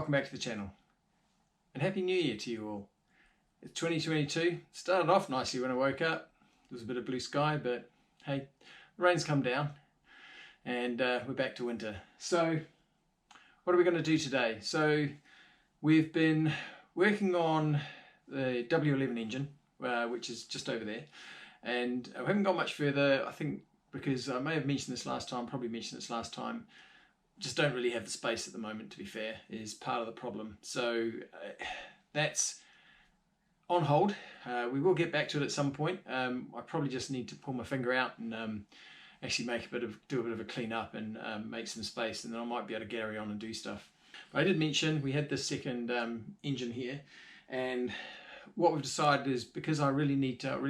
welcome back to the channel, and Happy New Year to you all. It's 2022, started off nicely when I woke up. There was a bit of blue sky, but hey, the rain's come down and we're back to winter. So what are we going to do today? So we've been working on the W11 engine, which is just over there, and we haven't got much further, I think, because I may have mentioned this last time, probably mentioned this last time. Just don't really have the space at the moment, to be fair, is part of the problem. So that's on hold. We will get back to it at some point. I probably just need to pull my finger out and actually do a bit of a clean up and make some space, and then I might be able to carry on and do stuff. But I did mention we had this second engine here, and what we've decided is, because I really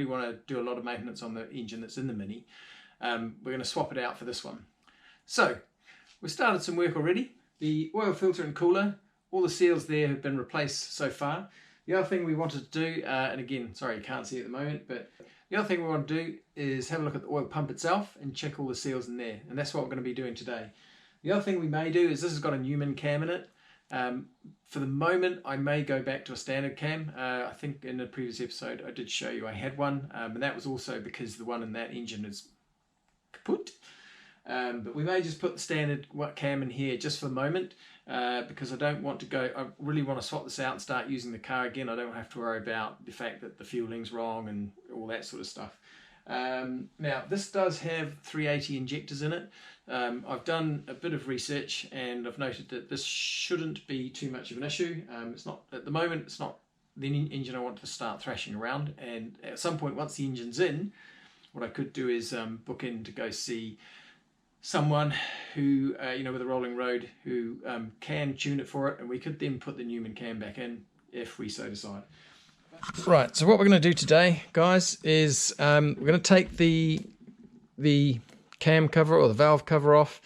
want to do a lot of maintenance on the engine that's in the Mini, we're going to swap it out for this one. So we've started some work already. The oil filter and cooler, all the seals there have been replaced so far. The other thing we wanted to do, and again, sorry you can't see at the moment, but the other thing we want to do is have a look at the oil pump itself and check all the seals in there, and that's what we're going to be doing today. The other thing we may do is, this has got a Newman cam in it. For the moment, I may go back to a standard cam. I think in the previous episode I did show you I had one, and that was also because the one in that engine is kaput. But we may just put the standard cam in here just for the moment, because I don't want to go, I really want to swap this out and start using the car again. I don't have to worry about the fact that the fueling's wrong and all that sort of stuff. Now this does have 380 injectors in it. I've done a bit of research and I've noted that this shouldn't be too much of an issue. It's not, at the moment, it's not the engine I want to start thrashing around, and at some point once the engine's in, what I could do is book in to go see someone who, with a rolling road, who can tune it for it, and we could then put the Newman cam back in if we so decide. Right, so what we're going to do today, guys, is we're going to take the cam cover or the valve cover off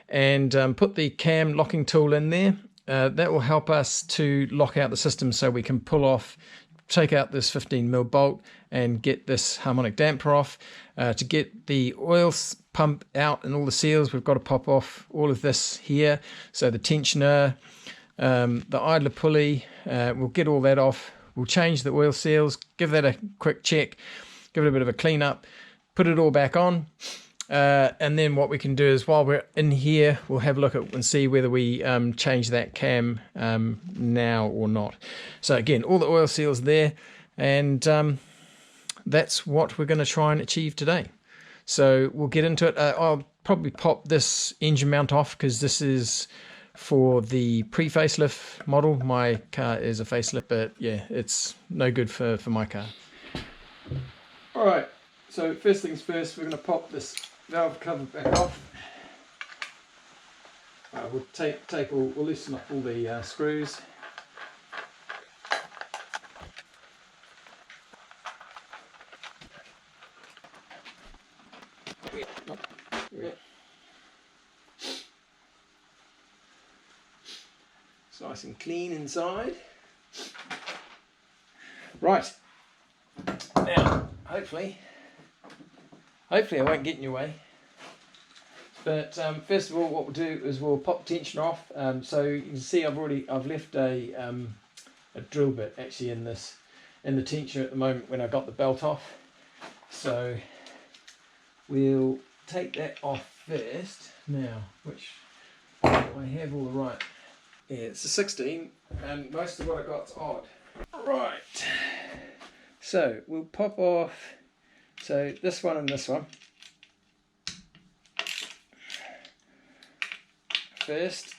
and put the cam locking tool in there. That will help us to lock out the system so we can take out this 15mm bolt and get this harmonic damper off. To get the oil pump out and all the seals, we've got to pop off all of this here. So the tensioner, the idler pulley, we'll get all that off. We'll change the oil seals, give that a quick check, give it a bit of a clean up, put it all back on. And then what we can do is, while we're in here, we'll have a look at and see whether we change that cam now or not. So again, all the oil seals there, and that's what we're going to try and achieve today. So we'll get into it. I'll probably pop this engine mount off because this is for the pre-facelift model. My car is a facelift, but yeah, it's no good for my car. Alright, so first things first, we're going to pop this valve cover back off. We'll loosen up all the screws. It's nice and clean inside. Right, now hopefully I won't get in your way. But first of all, what we'll do is we'll pop the tensioner off. So you can see I've left a drill bit actually in the tensioner at the moment when I got the belt off. So we'll take that off first. Now, which I have all the right. Yeah, it's a 16, and most of what I got's odd. Right. So we'll pop off. So this one and this one. First,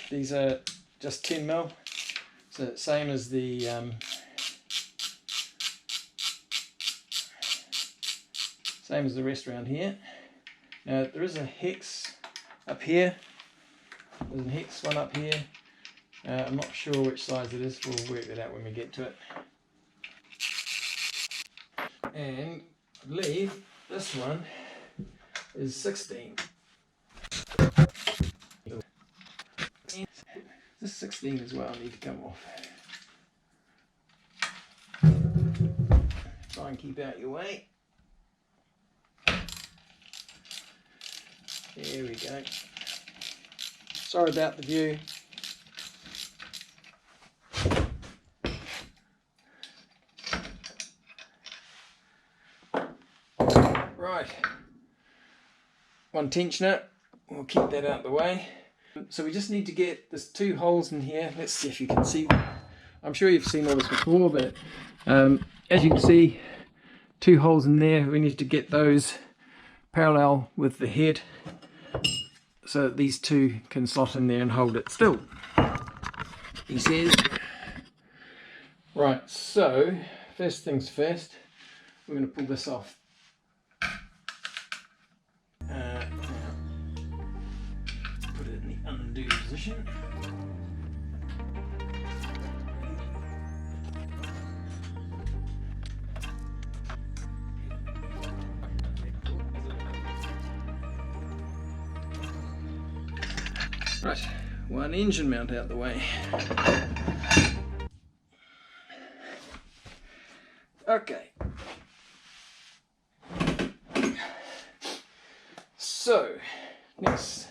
these are just 10mm, so same as the rest around here. Now there is a hex up here. There's a hex one up here. I'm not sure which size it is. We'll work that out when we get to it. And I believe this one is 16. This 16 as well need to come off. Try and keep out your way. There we go. Sorry about the view. Right, one tensioner, we'll keep that out of the way. So we just need to get, there's two holes in here. Let's see if you can see. I'm sure you've seen all this before, but as you can see, two holes in there. We need to get those parallel with the head so that these two can slot in there and hold it still, he says. Right, so first things first, we're going to pull this off. Put it in the undo position. Right, one engine mount out the way. Okay. So, next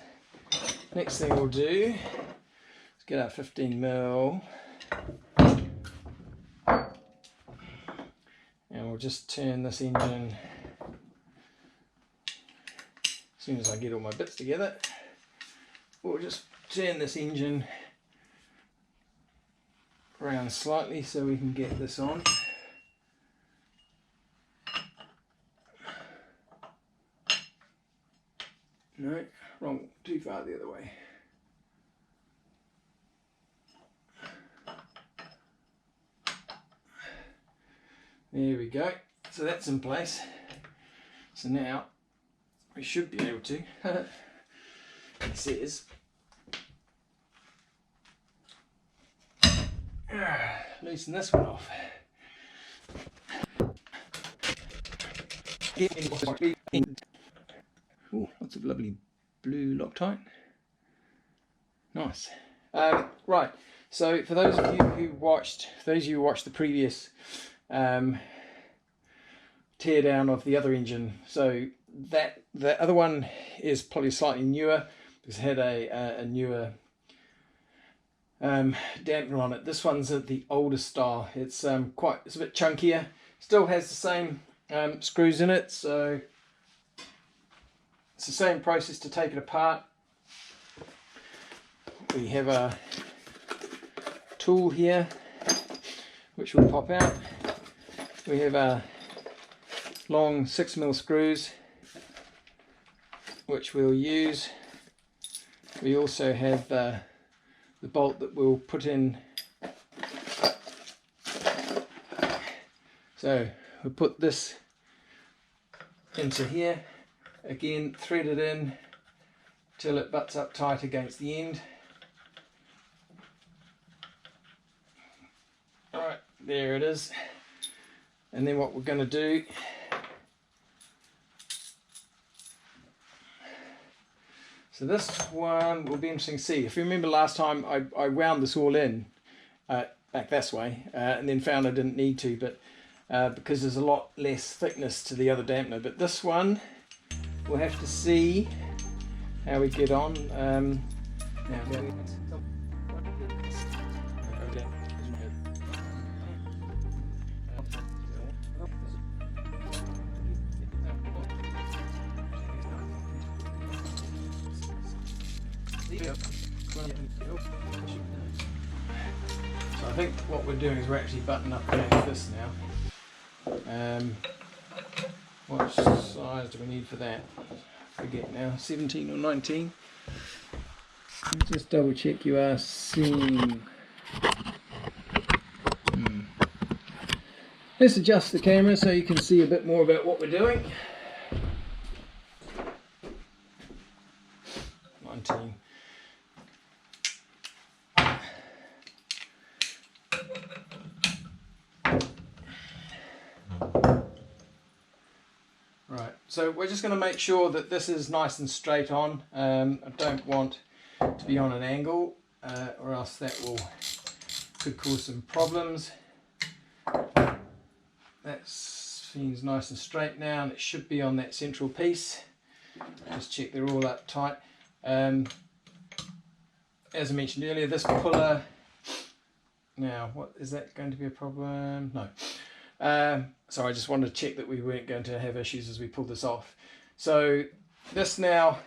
thing we'll do is get our 15mm and we'll just turn this engine as soon as I get all my bits together. We'll just turn this engine around slightly so we can get this on. No, wrong, too far the other way. There we go. So that's in place. So now we should be able to, it says, loosen this one off. Ooh, lots of lovely blue Loctite. Nice. Right, so for those of you who watched, the previous tear down of the other engine, so that the other one is probably slightly newer because it had a newer dampener on it. This one's the older style. It's it's a bit chunkier. Still has the same screws in it, so it's the same process to take it apart. We have a tool here which will pop out. We have a long 6mm screws which we'll use. We also have the bolt that we'll put in. So we'll put this into here. Again, thread it in till it butts up tight against the end. Alright, there it is. And then what we're going to do, so this one will be interesting to see. If you remember last time I wound this all in back this way and then found I didn't need to, but because there's a lot less thickness to the other dampener. But this one, we'll have to see how we get on. So I think what we're doing is we're actually buttoning up this now. What size do we need for that? I forget now, 17 or 19? Just double check you are seeing. Let's adjust the camera so you can see a bit more about what we're doing. 19. Right, so we're just going to make sure that this is nice and straight on. I don't want to be on an angle or else that could cause some problems. That seems nice and straight now, and it should be on that central piece. Just check they're all up tight. As I mentioned earlier, this puller, now what is that going to be a problem? No. So I just wanted to check that we weren't going to have issues as we pull this off. So this now,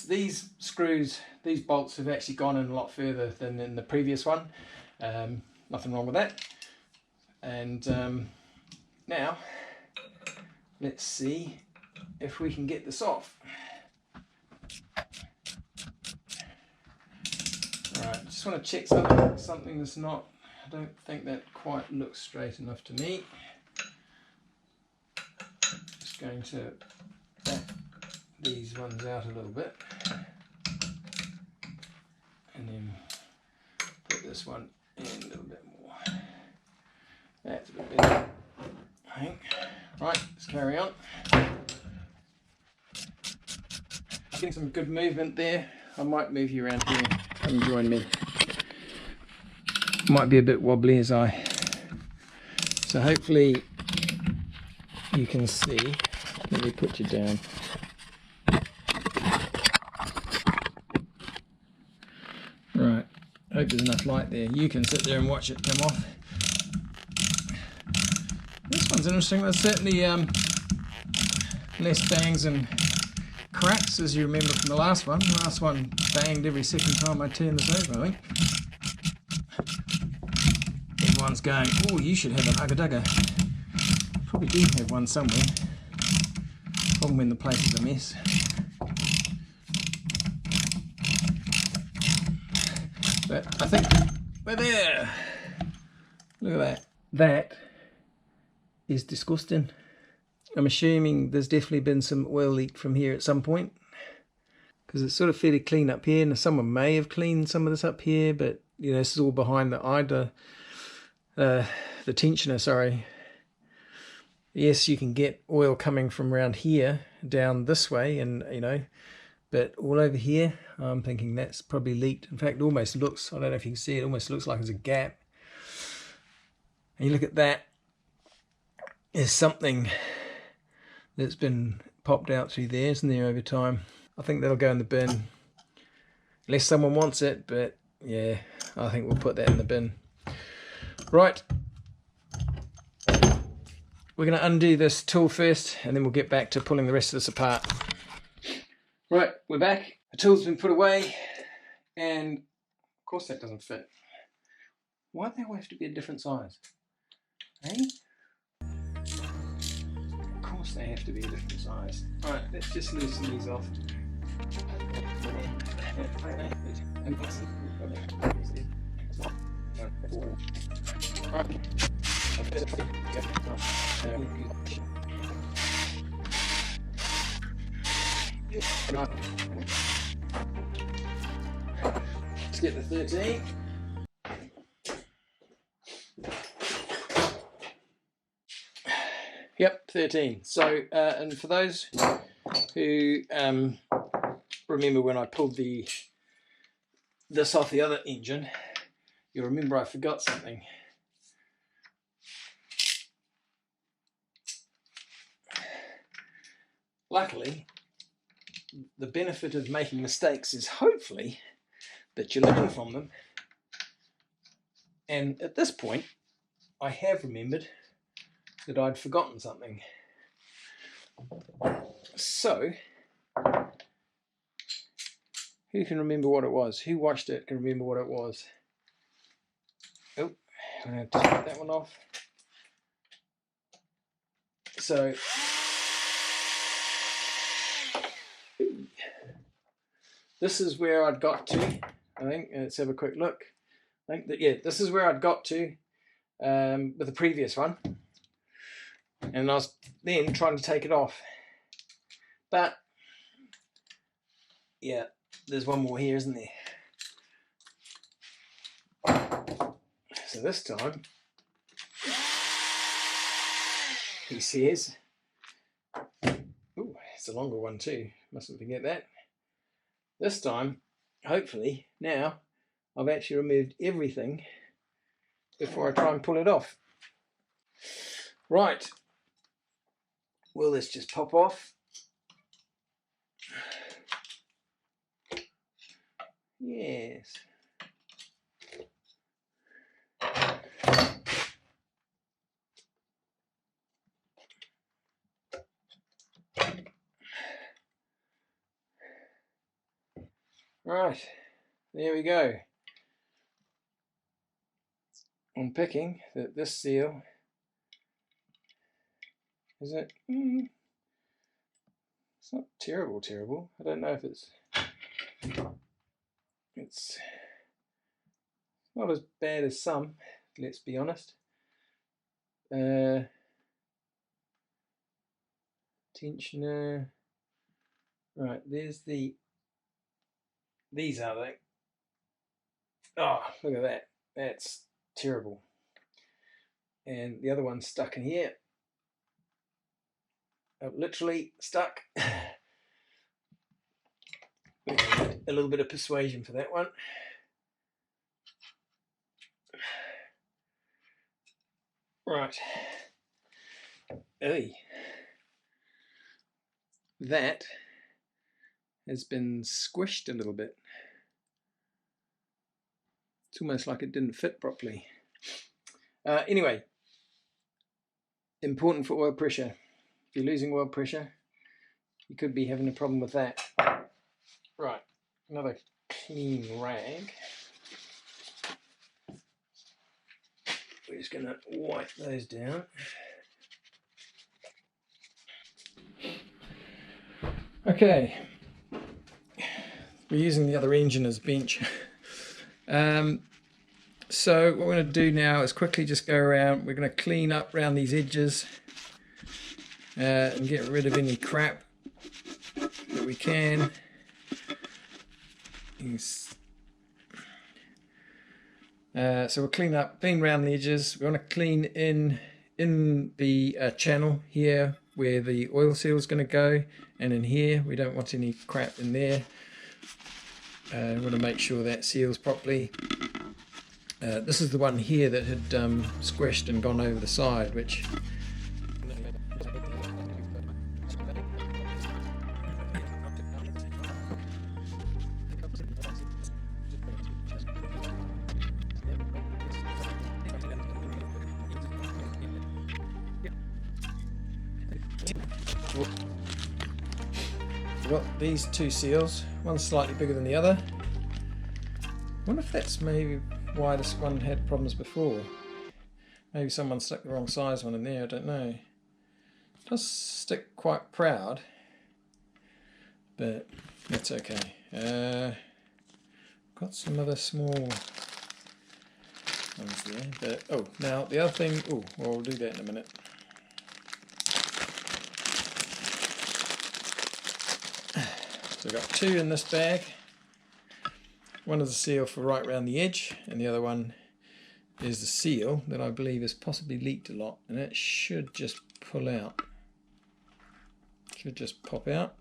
these screws, these bolts have actually gone in a lot further than in the previous one. Nothing wrong with that. And now let's see if we can get this off. Alright, just want to check something that's not, I don't think that quite looks straight enough to me. Just going to back these ones out a little bit and then put this one in a little bit more. That's a bit better, I think. Right, let's carry on. Getting some good movement there. I might move you around here. Come and join me. Might be a bit wobbly as I... So hopefully you can see. Let me put you down. Right, hope there's enough light there. You can sit there and watch it come off. This one's interesting. There's certainly less bangs and cracks, as you remember from the last one. The last one banged every second time I turned this over, I think. Everyone's going, oh, you should have an ugga-dugga. Probably do have one somewhere. Problem when the place is a mess. But I think we're there. Look at that. That is disgusting. I'm assuming there's definitely been some oil leaked from here at some point, because it's sort of fairly clean up here, and someone may have cleaned some of this up here, but you know, this is all behind the tensioner, sorry. Yes, you can get oil coming from around here down this way, and you know, but all over here I'm thinking that's probably leaked. In fact, it almost looks, I don't know if you can see it, almost looks like there's a gap. And you look at that, there's something that's been popped out through there, isn't there, over time. I think that'll go in the bin unless someone wants it, but yeah, I think we'll put that in the bin. Right, we're going to undo this tool first and then we'll get back to pulling the rest of this apart. Right, we're back. The tool's been put away and of course that doesn't fit. Why do they all have to be a different size? Eh? They have to be a different size. Alright, let's just loosen these off. Let's get the 13. Yep, 13. So, and for those who remember when I pulled this off the other engine, you'll remember I forgot something. Luckily, the benefit of making mistakes is hopefully that you learn from them. And at this point, I have remembered that I'd forgotten something. So, who can remember what it was? Who watched it can remember what it was? Oh, I'm going to take that one off. So, this is where I'd got to, I think. Let's have a quick look. I think that, yeah, this is where I'd got to with the previous one. And I was then trying to take it off. But, yeah, there's one more here, isn't there? So this time, he says, ooh, it's a longer one too, mustn't forget that. This time, hopefully, now, I've actually removed everything before I try and pull it off. Right. Will this just pop off? Yes. Right, there we go. I'm picking that this seal is it. It's not terrible. I don't know if it's not as bad as some. Let's be honest. Tensioner. Right, there's these are they. Oh, look at that. That's terrible. And the other one's stuck in here. Literally stuck. A little bit of persuasion for that one. Right. Hey. That has been squished a little bit. It's almost like it didn't fit properly. Anyway, important for oil pressure. If you're losing oil pressure, you could be having a problem with that. Right, another clean rag. We're just going to wipe those down. Okay, we're using the other engine as bench. So what we're going to do now is quickly just go around. We're going to clean up around these edges and get rid of any crap that we can. So we'll clean around the edges. We want to clean in the channel here where the oil seal is going to go, and in here we don't want any crap in there. We want to make sure that seals properly. This is the one here that had squished and gone over the side, which we've got these two seals, one's slightly bigger than the other. I wonder if that's maybe why this one had problems before. Maybe someone stuck the wrong size one in there, I don't know. It does stick quite proud, but that's okay. Got some other small ones there, but oh, now the other thing, well, we'll do that in a minute. So I've got two in this bag. One is the seal for right around the edge, and the other one is the seal that I believe has possibly leaked a lot, and it should just pull out. Should just pop out.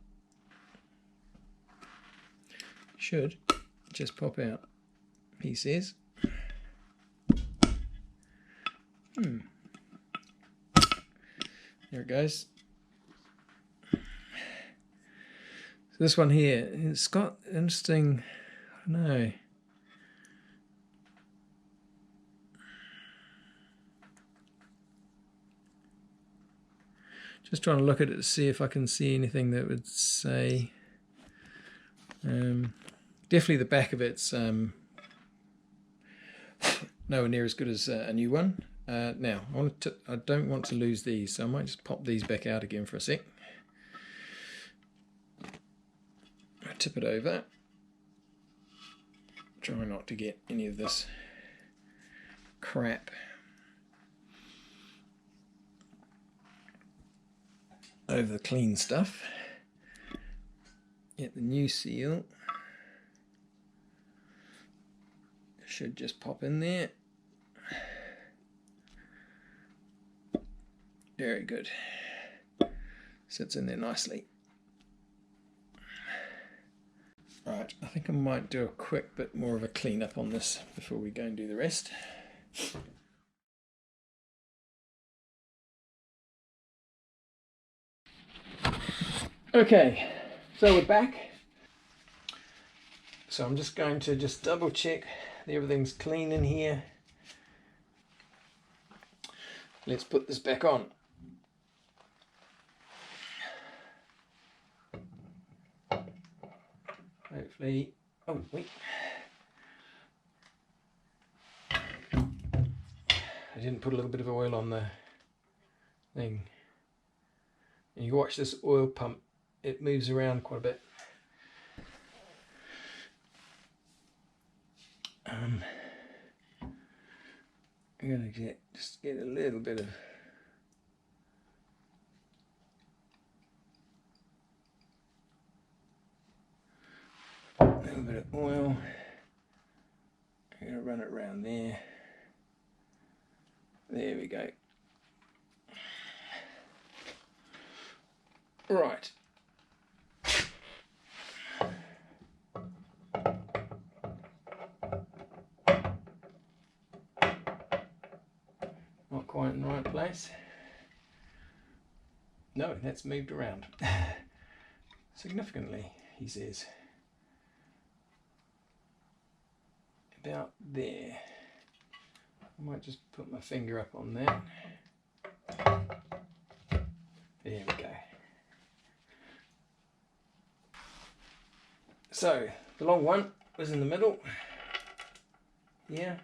Should just pop out, he says. There it goes. So this one here, it's got interesting, I don't know. Just trying to look at it to see if I can see anything that would say. Definitely the back of it's nowhere near as good as a new one. Now, I don't want to lose these, so I might just pop these back out again for a sec. I tip it over. Try not to get any of this crap over the clean stuff. Get the new seal. Should just pop in there. Very good. Sits in there nicely. Right, I think I might do a quick bit more of a clean up on this before we go and do the rest. Okay, so we're back. So I'm just going to just double check that everything's clean in here. Let's put this back on. Hopefully Oh, wait. I didn't put a little bit of oil on the thing. And you watch this oil pump, it moves around quite a bit. I'm going to just get a little bit of oil. I'm going to run it around there. There we go. Right. Not quite in the right place. No, that's moved around. Significantly, he says. About there. I might just put my finger up on that. There we go. So, the long one was in the middle. Here.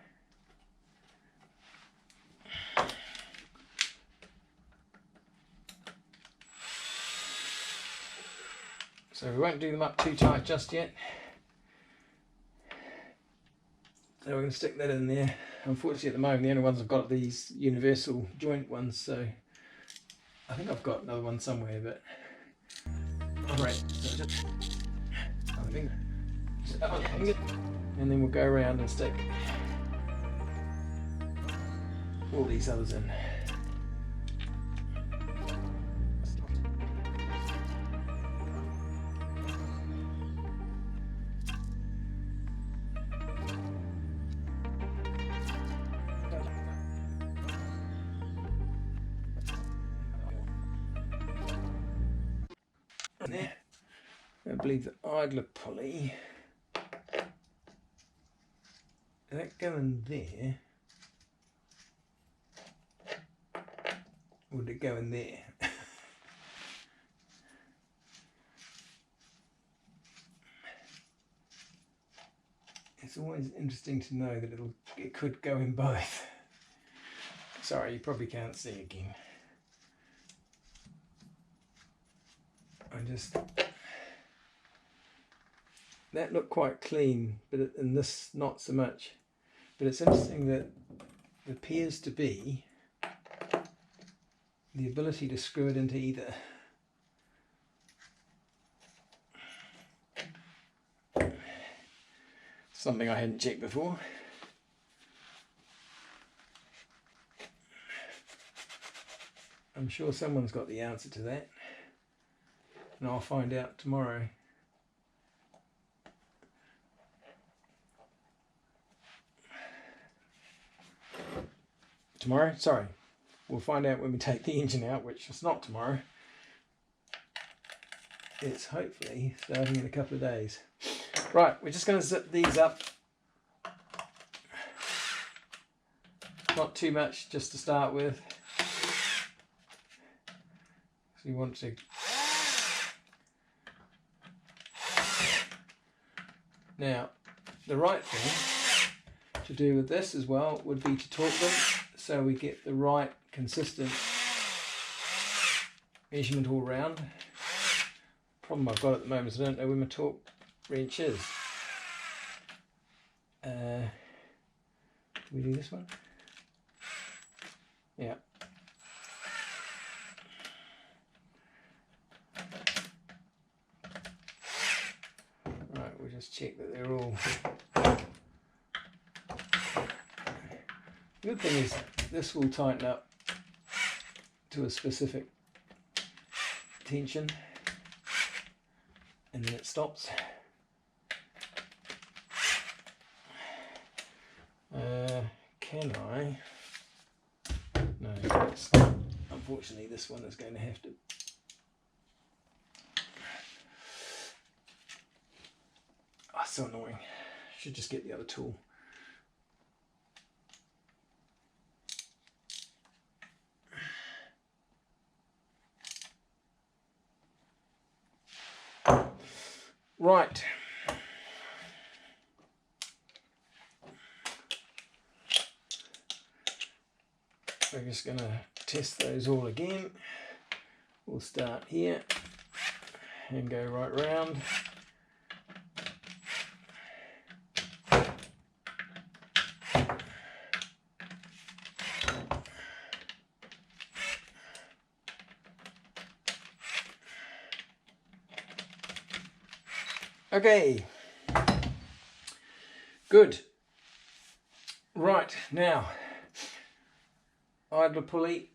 So we won't do them up too tight just yet. So we're going to stick that in there. Unfortunately at the moment the only ones I've got are these universal joint ones, so I think I've got another one somewhere, but alright, so just and then we'll go around and stick all these others in. There. I believe the idler pulley, that going there, would it go in there? It's always interesting to know that it could go in both. Sorry, you probably can't see again. That looked quite clean, but and this not so much. But it's interesting that there appears to be the ability to screw it into either. Something I hadn't checked before. I'm sure someone's got the answer to that, and I'll find out tomorrow. Tomorrow? Sorry. We'll find out when we take the engine out, which is not tomorrow. It's hopefully starting in a couple of days. Right, we're just going to zip these up. Not too much, just to start with. So you want to... Now, the right thing to do with this as well would be to torque them so we get the right consistent measurement all round. Problem I've got at the moment is I don't know where my torque wrench is. Do we do this one? Yeah. Right, we'll just check that they're all... The good thing is this will tighten up to a specific tension and then it stops. Can I? No, unfortunately this one is going to have to. Oh, so annoying. Should just get the other tool. Right. we're just going to test those all again. We'll start here and go right round. Okay, good. Right, now, idler pulley,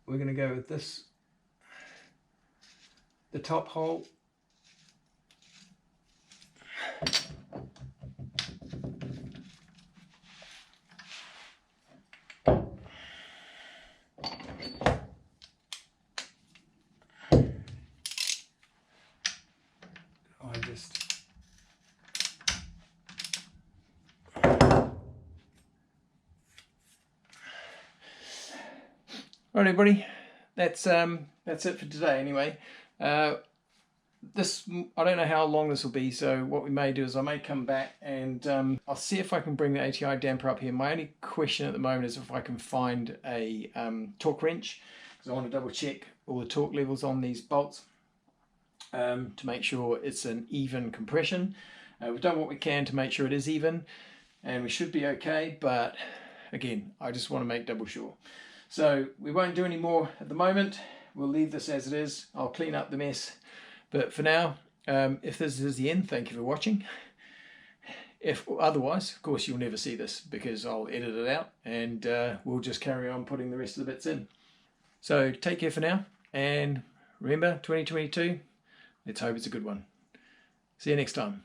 we're going to go with this, the top hole. Right, everybody, that's it for today anyway. This, I don't know how long this will be, so what we may do is I may come back and I'll see if I can bring the ATI damper up here. My only question at the moment is if I can find a torque wrench, because I want to double check all the torque levels on these bolts to make sure it's an even compression. We've done what we can to make sure it is even, and we should be okay, but again, I just want to make double sure. So we won't do any more at the moment. We'll leave this as it is. I'll clean up the mess. But for now, if this is the end, thank you for watching. If otherwise, of course, you'll never see this because I'll edit it out and we'll just carry on putting the rest of the bits in. So take care for now. And remember, 2022, let's hope it's a good one. See you next time.